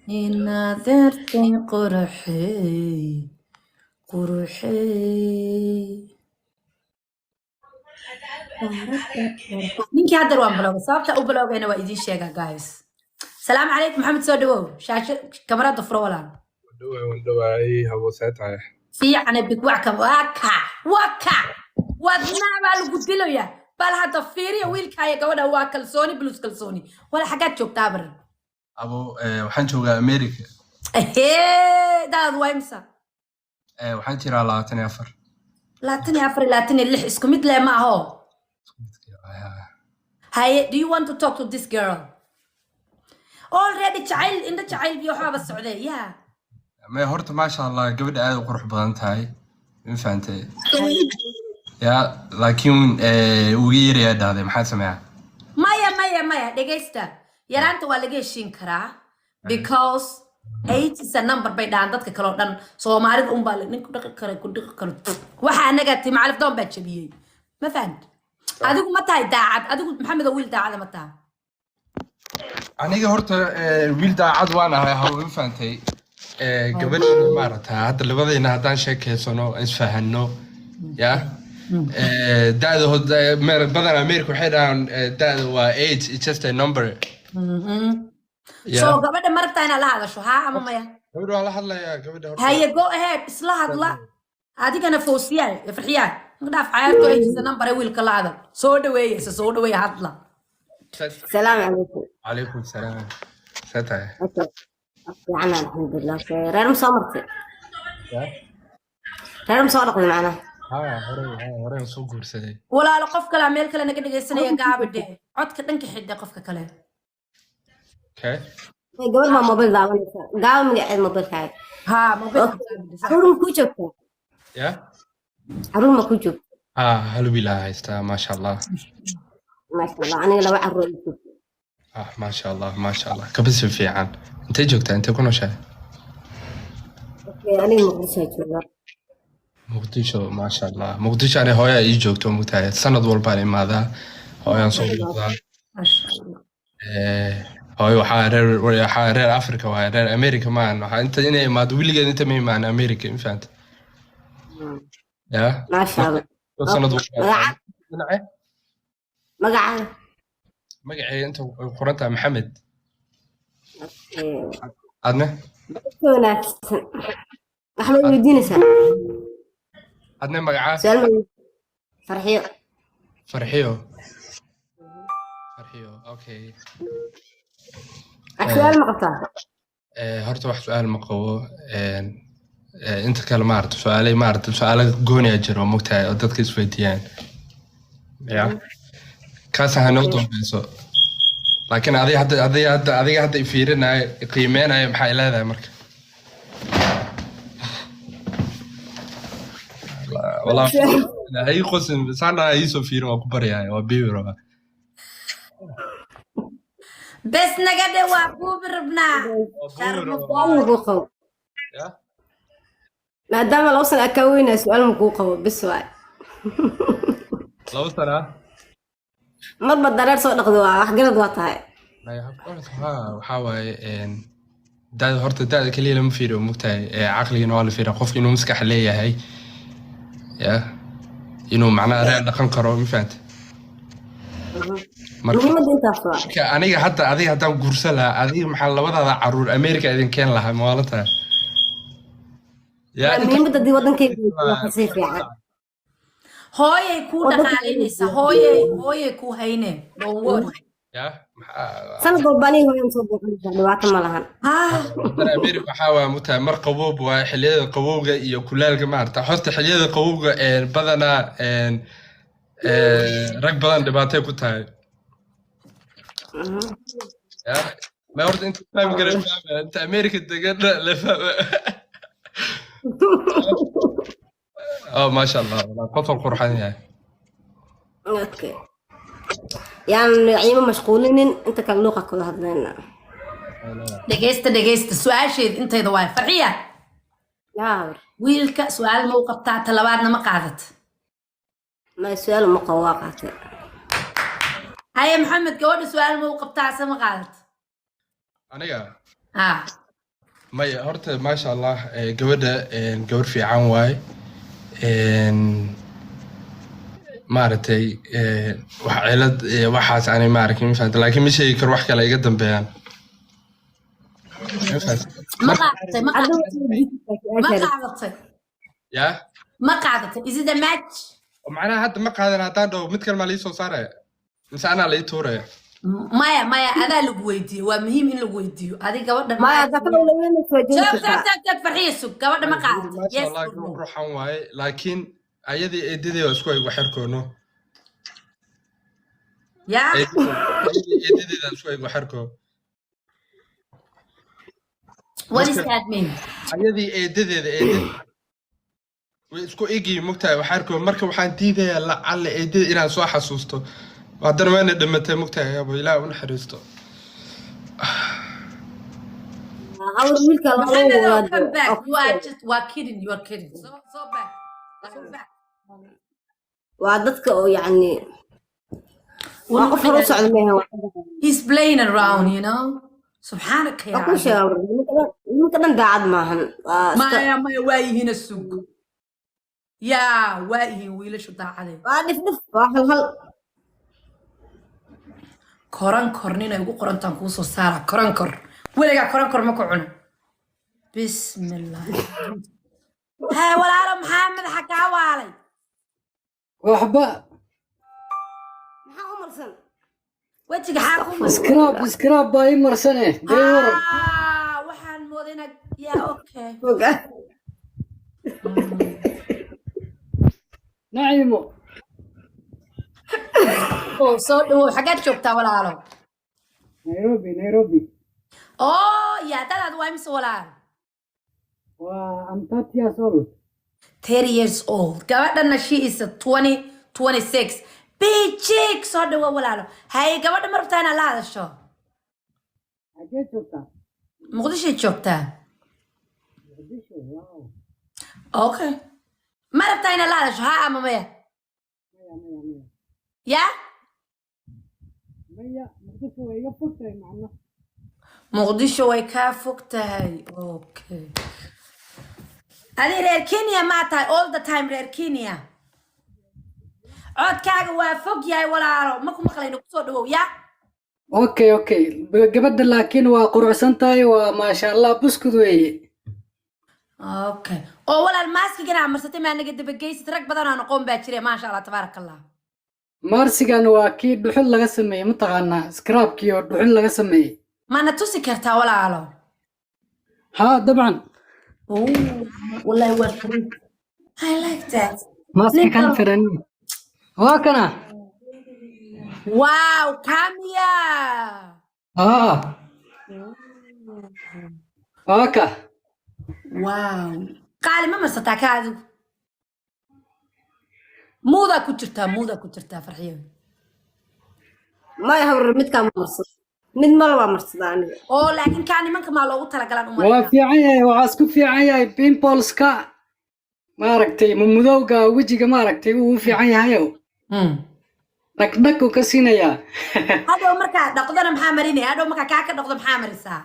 إن درتي قرحي قرحي ninkii hadda waan bilowday sababta u bilowgayna waa idiin sheegaa guys salaam calaykum maxamed soo dhawow shaasho kamarada furo walaal wandhawaay haboosetahay fiicana big wacka waka wadnaa baa lagu dilayaa bal hadda fiiriya wiilkaayo gabadha waa kalsooni blues kalsooni wala xaggaad joogtaa baran abo waxaan joogaa America daad waa imsa waxaan jiraa 24 isku mid leh ma aho Hey, do you want to talk to this girl? Already child in the child you have a socday, yeah. ما horta ma sha Allah gabadha aad u qurux badan tahay in faantay ya laakiin ugu yeeray dhaaday maxaa sameeyaa maya dhageysta yaraanta waa laga heshiin karaa because 8 is a number bay dhaan dadka kale oo dhan Soomaalida un baa nin ku dhaqi karo waxa anaga timaalif doon baa jabiyay ma fahant adigu ma tahay daacad adigu maxamed wiil daacad ma tahay aniga horta wiil daacad waan ahay hawo in faantay gabadha maarata hadda labadayna hadaan sheekeysano isfahanno ya daada hada meel badan America waxay dhahan daada waa 8 it's just a number so gabadha marta ina la hadasho ha ama maya gabadha waa la hadlayaa gabadha horta haye go ahead isla hadla adigana foosiyay farxiyaa ngadaaf cayaarto ay jisa number wiilka la hadal soo dhaweeyay hadla السلام عليكم. عليكم السلام. ستاي. أنا الحمد لله رأي مصامرتي. رأي مصارق معنا. هوري سوق ورسدي. ولا لقف كلام ميل كلا نقدر السنة يا قابل ده عد كتنك حدة قف كلام. Okay. قبل ما موبايل داون قال من قاعد موبايل كاي. ها موبايل. حروم كوجك. يا. حروم كوجك. هلو بالله هيستا ما شاء الله. ما شاء الله أنا لو أعرف ما شاء الله كبس في عن أنت جوكت أنت كنا شيء أنا مقدشو ما شاء الله مقدش أنا هواية يجوكت ومتعد سنة والبالي ماذا هواية نصور ما شاء الله هواية وحارر أفريقيا وحارر أمريكا معنا أنت إني ما تقولي أنت مين معنا أمريكا إن فهمت يا ما شاء الله سنة والبالي مقعي أنت قرنتها محمد عدنا أحمد يديني سنة عدنا مقعاه سؤال فرحيو أوكي سؤال مقطع هرت واحد سؤال مقوى أنت كلام مارت سؤالي مارت سؤال جوني أجر ومقتع ودتك سويتيان يا كاسة هنوضم بيسو لكن هذه حتى يفيرنا قيمنا محايل هذا مرك والله هي قسم بس أنا يسوي فيرو أكبر يعني وبيورو بس نقدر وابو بربنا ما دام لو صار أكوينا سؤال مقوقة بس واي لو صار ما بدرت صوت نقدوا حقنا ضغطها لا يحب وحاول ده هرت ده كلية لما فيرو مقتاي عقلي إنه على فيرو خوف إنه مسك حلية هاي يا إنه معناه رأي دقن كرو مفهمت مهم أنت أفضل أنا حتى هذه قرصلها هذه محل وضع عرور أمريكا إذا كان لها موالتها يا مهم بدي وضن كيف يصير يعني هوي كو دقالينيسا هوي كو هينه دون يا سنة ضرباني هو ينصب دلوقتي مالهن ترى أمريكا حاول مر قبوب وحلية قبوب يكلها الجماعة تحط حلية قبوب بدنا رك بدنا دبعتها كتاي يا ما ورد أنت فاهم قريب أنت أمريكا تقدر لا فاهم ما شاء الله قفل قرحان يعني اوكي يعني مشغولين انت كان لغه كل هذا دقيست سؤال انت يا فرحيه يا ويلك سؤال موقف تاع تلبادنا ما قعدت ما سؤال مقواقعت هيا محمد جاوب سؤال موقف تاع ما قعدت انا maya horta maasha allah gabadha gabar fiican waaye maaragtay wax cilad waxaas aanay maarkin ma fahamta laakiin ma sheegi karo wax kale iga dambeeyaan ما قعدتي ما قعدتي yaa ما قعدتي is it a match macnaha hadda ma qaadan haddaan dhaho mid kale maa lii soo saaraya mise anaa la ii tuuraya maya adaa lagu weydiiyo waa muhiim in lagu weydiiyo adiga gabadha maya dadka laweyna soo jeedinta farxiisu gabadha ma qacdati maasha allah gabar ruuxan waaye laakiin ayadii eedadii waa isku eg waxarkoono yaa ayadii eedadeeda isku eg waxarkoo what is that mean ayadii eedadeeda way isku egi mugtahay waxarkoo marka waxaan diidayaa lacalle eedada inaan soo xasuusto haddana waana dhimatay mugtahay abo ilaah u naxariisto awr wiilka la come back you are just kidding so back waa dadka oo yani waa qof hor u socda meeha he's playing around you know subhanaka ya ku sheegay ninka dhan daacad maahan maya waayihiin suuq yaa waayihiin wiilashu daacade waa dhif waa hal korankor ninay ugu qorantaan kuu soo saara korankor weligaa korankor ma ku cuno bismillah hee walaalo maxaa madaxa kaa waalay waxba maxaa u marsan wejiga xaa ku iskaraab baa ii marsane waxaan mooday inaad yaa okay naciimo soo dhawow xaggaad joogtaa walaalo nairobi yaa dadaad waa imise walaalo I'm 30 years old 30 years old gabadhana she is 26 bijig soo dhawow walaalo hay gabadha ma rabtaa inaad la hadasho xagee joogtaa muqdishoy joogtaa okay ma rabtaa inaad la hadasho haa ama maya ya maya muqdisho way iga fog tahay macna muqdisho way kaa fog tahay okay adi reer kenya maa tahay all the time reer kenya codkaaga waa fog yahay walaalo ma ku maqlayno kusoo dhawow ya okay gabadha laakiin waa quruxsan tahay waa maasha allah buskud weeye okay oo walaal maaskigana marsatay maa naga dabageysid rag badan aan aqoon baa jire maasha allah tabaaraka allah marsigan waa kii dhuxul laga sameeyey mataqaanaa scrabkii oo dhuxul laga sameeyey mana tusi kartaa walaalo haa dabcan wallahi waa fariid I like that maaska kan firan waa kana wow kamiya ka wow qaali ma marsataa ka adigu muuda ku jirtaa farxiyo maya hawr midka marsan mid malaba marsadaa aniga oo laakiin kaa nimanka maa loogu talagalan uma waa fiican yahay waxaa isku fiican yahay pimpleska maaragtay mudowga wejiga maaragtay uu fiican yahayo dhagdhag uu ka siinayaa hadhow markaa dhaqdana maxaa marinaya hadhow markaa kaa ka dhaqdo maxaa marisaa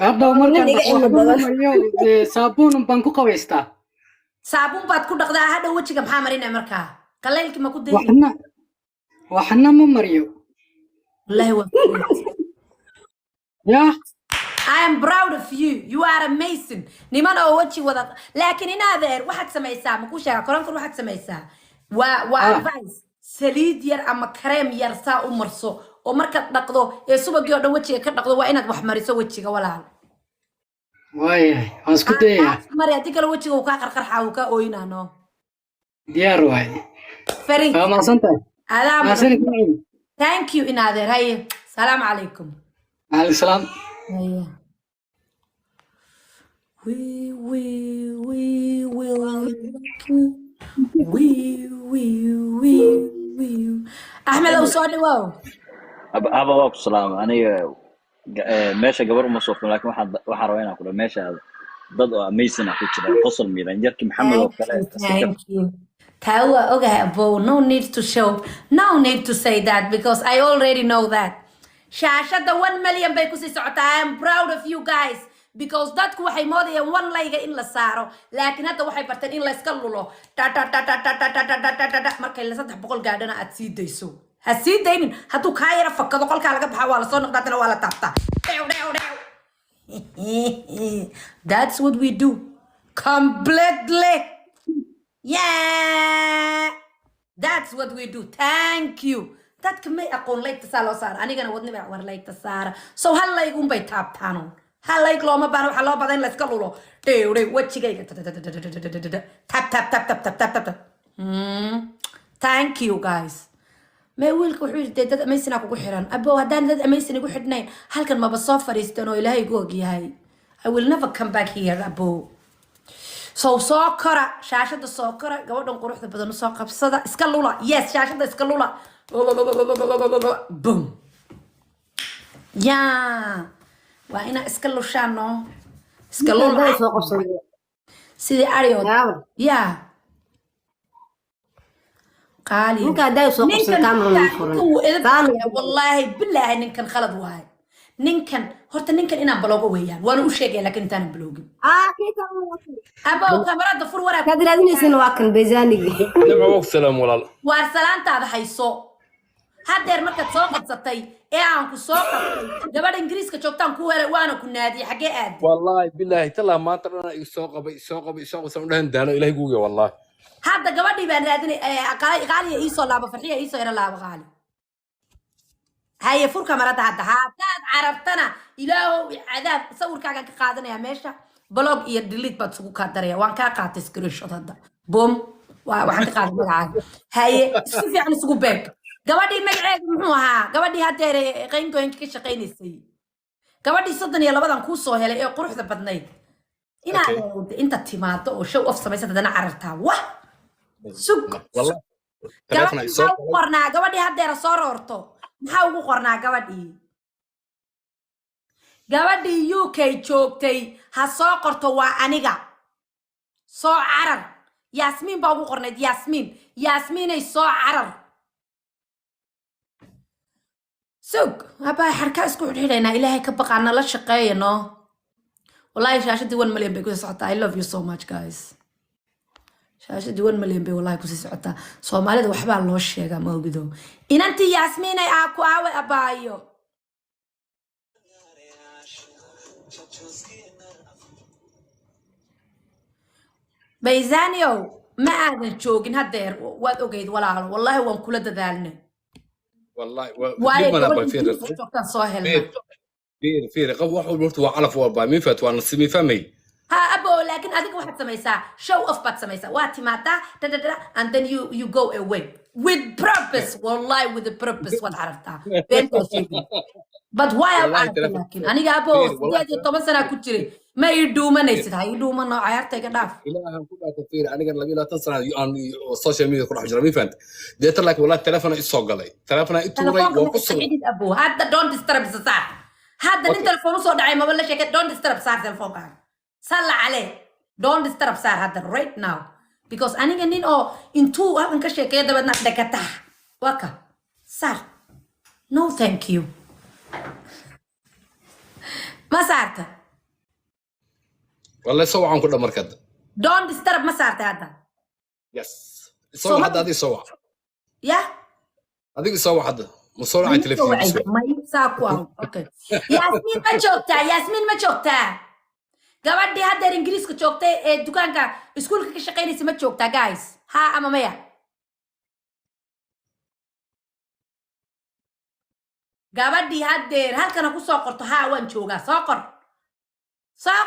hadhow markaa saabuun baan ku qabaystaa saabuun baad ku dhaqdaa hadhow wejiga maxaa marinaya markaa qalaylkii ma ku day waxna ma mariyo wallahi waa yeah I am proud of you. You are amazing. Niman oo waji wada laakiin inaadeer waxaad samaysaa ma ku sheega korankor waxaad samaysaa waa advice saliid yar ama kareem yar saa u marso oo markaad dhaqdo ee subagii oo dhan wejiga ka dhaqdo waa inaad wax mariso wejiga walaal waayahay waan isku dayayaa mari haddii kale wejiga uu kaa qarqarxaa uu kaa ooyinaano diyaar waay farid waa mahadsantahay thank you inaadeer haye salaamu calaykum عليه السلام we أحمد أو صادي واو أبا واقف سلام أنا ماشي قبل ما صوت لكن واحد روينا كله ماشي ضد ميسنا في كذا قصر ميلان جرك محمد وكلا thank you تاوا okay أبو no need to say that because I already know that شاشة 1 million بيكوسي سعوتا I am proud of you guys because dadku waxay moodayeen one layga in la saaro laakiin hadda waxay barteen in la iska lulo markay la 300 gaadhana aad sii dayso ha sii daynin hadduu kaa yara fakado qolkaa laga baxa waa la soo noqdaatana waa la taabtaa that's what we do completely yeah that's what we do thank you dadka may aqoon laygta saa loo saara anigana wadni baa war laygta saara so hal layg un bay taabtaano hal layg looma baahna waxaa loo badan in la iska lulo dhewdhe wejigayga tap thank you guys may wiilka wuxuu yidhi dad amazing kugu xiran abo haddaan dad amazing igu xidhnayn halkan maba soo fadhiisteen oo ilaahay igu og yahay I will never come back here abo soo kora shaashada soo kora gabadhan quruxda badan soo qabsada iska lula yes shaashada iska lula boom yeah waa ina iska lushaano iska lula sidii ariyo yeah قالي ninka day soo qabsan kaamro furan wallahi billahi ninkan khalad waay ninkan horta ninkan inaan baloogo weeyaan waana u sheegay laakiin intaan baloogin kika abo kamarada fur waraaq kadiraadinaysan waa kan beezaanigi نبغى وقت سلام ولا waar salaantaada hayso hadeer markaad soo qabsatay ee aan ku soo qabtay gabadha ingiriiska joogtaan ku helay waana ku naadiyay xagee aad والله بالله تلا ما ترى يسوق سمدهن دانو إلهي جوجي والله هذا gabadhii baan raadinay qaaliya ii soo laabo farxiya ii soo yara laabo qaali haye furka marada hadda hadaad carabtana ilaahow cadaab sawirkaagan ka qaadanaya meesha blog iyo delete baad isugu ka daraya waan kaa qaatay screenshot hadda boom waxaan ka qaaday magacaaga haye si fiican isugu beeg gabadhii magaceedu muxuu ahaa gabadhii hadeer qayngoynka ka shaqaynaysay gabadhii 32 kuu soo helay ee quruxda badnayd inta timaado oo show off samaysata dana carartaa wah sug والله gabadhii hadeera soo roorto maxaa ugu qornaa gabadhii UK joogtay ha soo qorto waa aniga soo carar yaasmiin baa ugu qornayd yaasmiinay soo carar sug habaa xarka isku xidhiidhaynaa ilaahay ka baqaana la shaqeeyano wallahi shaashadii 1 million bay ku socotaa I love you so much guys shaashadii 1 million bay wallahi ku socotaa Soomaalida waxba loo sheegaa ma ogido inantii yaasmiinay ku aawe abaayo bayzaaniyo ma aadan joogin hadeer waad ogeyd walaalo wallahi waan kula dadaalnay والله waayo ما نبغى joogtaan soo helnaa في رقم واحد مرتو على فوق مين فات وانا نص مين فمي ها ابو لكن هذيك واحد سميسا show off بات سميسا واتي ماتا and then you go away with purpose والله with a purpose what عرفتها but why لكن انا ابو سيدي 10 سنه كنت جري ما يدومنيسد هاي يدومنا عيارتي قداف إلهي كلها كثير أنا قال لي لا تنسى عن السوشيال ميديا كل حاجة مين فهمت ديت لك والله تلفنا يسوق لي تلفنا يتوري وقصة ابو هذا don't disturb صار هذا انت تلفون صار دعي ما بلا شيء don't disturb صار تلفون كان صلى عليه don't disturb صار هذا right now because أنا جنين أو into هذا كشيء كده بدنا دكتة وكا صار no thank you ما صارت والله سوى عن كل مركز don't disturb ما صارت هذا يس سوى حد هذه سوى يا هذيك سوى حد مصور على التلفزيون ما يساقوا اوكي ياسمين ما joogtaa gabadhii hadeer ingiriiska joogtay ee dukaanka iskuulka ka shaqeynaysa ma joogtaa guys ha ama maya gabadhii hadeer halkana ku soo qorto ha waan joogaa soo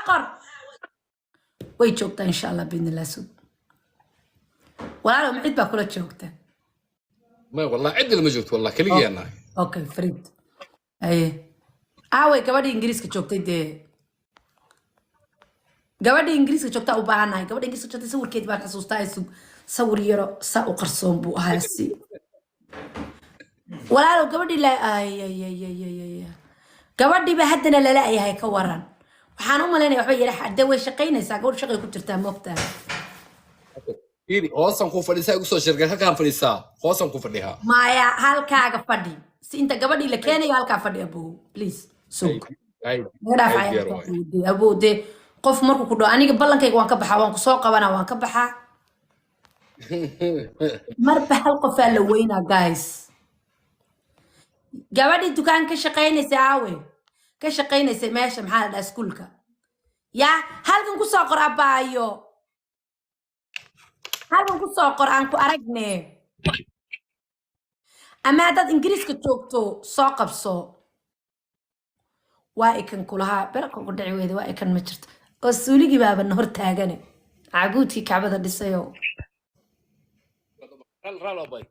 qor way joogtaa insha Allah biidnillah sud walaalo macid baa kula joogta ما والله عدل ما جبت والله كلي أنا اوكي فريد اي اوي gabadhii ingiriiska joogtay de gabadhii ingiriiska joogta u baahanahay gabadhii ingiriiska joogtay sawirkeed baan xasuustaa sawir yaro saa u qarsoon buu ahaa si walaalo gabadhii la ay gabadhii ba haddana la laayahay ka waran waxaan u maleynayaa waxba yara xadda way shaqeynaysaa gabadh shaqay ku jirtaa moogtaa إيري خاصة نكون فريسة يقصو شركة كان فريسة خاصة نكون فريها maya halkaaga fadhi si inta gabadhii la keenayo halkaa fadhi abo please sug هاي Nadaaf هاي ayaan ديار ka واي xiiday aboode qof markuu ku dhaho aniga ballankayga waan ka baxaa waan ku soo qabanaa waan ka baxaa marba hal qofaa la weynaa guys gabadhii dukaan ka shaqaynaysay aawe ka shaqaynaysay meesha maxaa la dhahaa iskuulka yaa halkan ku soo qor abaayo halkan ku soo qor aan ku aragne ama haddaad ingiriiska joogto soo qabso waa ikan kulahaa berka ku dhici weyda waa ikan ma jirto oo suuligii baaba na hor taagane cabuudkii kacbada dhisayo رالو باي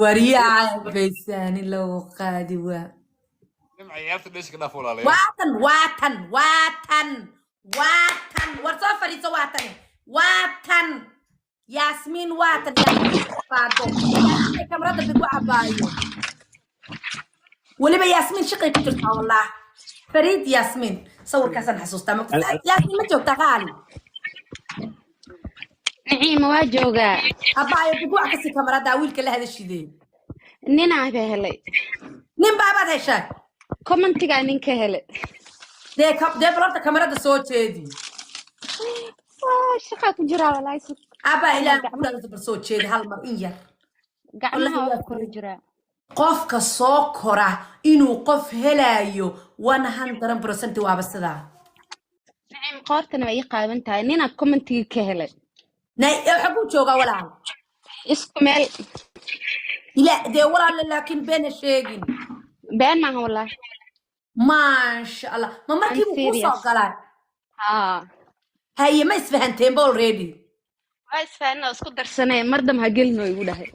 waryaa baysaani lagu qaadi waa نم عيارت ليش كده فولا ليه waatan war soo fadhiiso waatan yaasmiin waatan yaasmiin kamarada bid u cabaayo weliba yaasmiin shaqay ku jirtaa wallah fariid yaasmiin sawirkaasaan xasuustaa yaasmiin ma joogtaa qaali نعيم واجوغا abaayo bid waa kasi kamarada wiilka la hadashidee نينا كهلي nin baabaad heshay كومنتيغا نين كهلي dee balorta kamarada soo jeedi شقا كجرا ولا يسك abaa ilaa kudhalata bal soo jeedi hal mar in yar قعمها كور جرا qofka soo kora inuu qof helayo 100% waaba sidaa نعيم قارتنا ما يقابنتها نينا كومنتيغا كهلي xaguu joogaa walaal اسكو ميل لا dee walaal laakiin beena sheegin بين معها والله maasha allah ma markii I'm uu ku soo serious. galay haye ma isfahanteen already وايس فانا اسكو درسنه مردم هاجلنو يقول هاي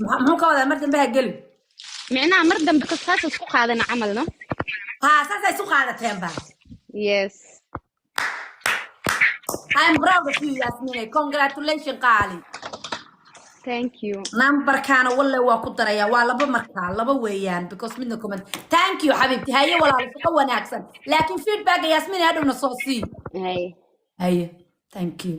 muxuu ka wadaa mar dambe ha gelin معناها مردم بقصاص اسكو قادنا عملنا ها saasay isu qaadateen ba يس I'm proud of you Yasmine congratulations qaali ثانك يو numberkaana walle waa ku daraya waa laba weeyaan because midna comment thank you xabiibti haye walaal shaqo wanaagsan laakiin feedback Yasmine hadhowna soo sii هاي haye thank you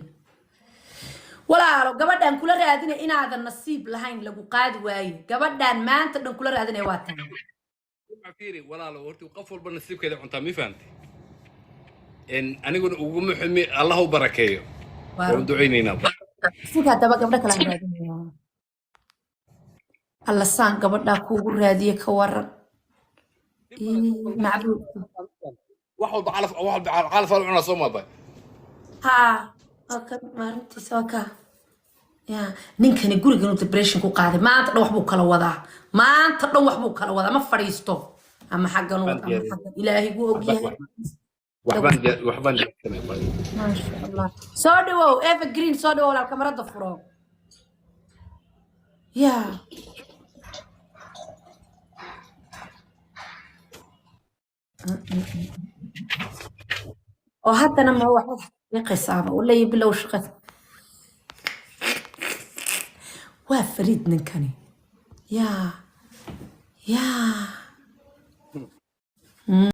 walaalo gabadhan kula raadinay inaadan nasiib lahayn lagu qaadi waaye gabadhan maanta dhan kula raadinay waa tan فيري ولا لو ورتي وقف بالنسيب كده انت ما فهمتي ان انا اقول وقوم حمي الله بركيه ودعينينا sika daba gabadha kala raadinaya alla saan gabadha kuugu raadiye ka waran macbuud واحد بعرف واحد عارف انا صوم باي ها oka maarintiisa waa ka ya ninkani gurigan uu depression ku qaaday maanta dhan wax buu kala wadaa maanta dhan wax buu kala wadaa ma fadhiisto ama xaggan uu ama xaggan ilaahay buu og yahay وحبان ما شاء الله soo dhawow evergreen soo dhawow walaal kamarada furo ya oo haddana ma wax qisaaba wala bilow shaqada waa fariid ninkani ya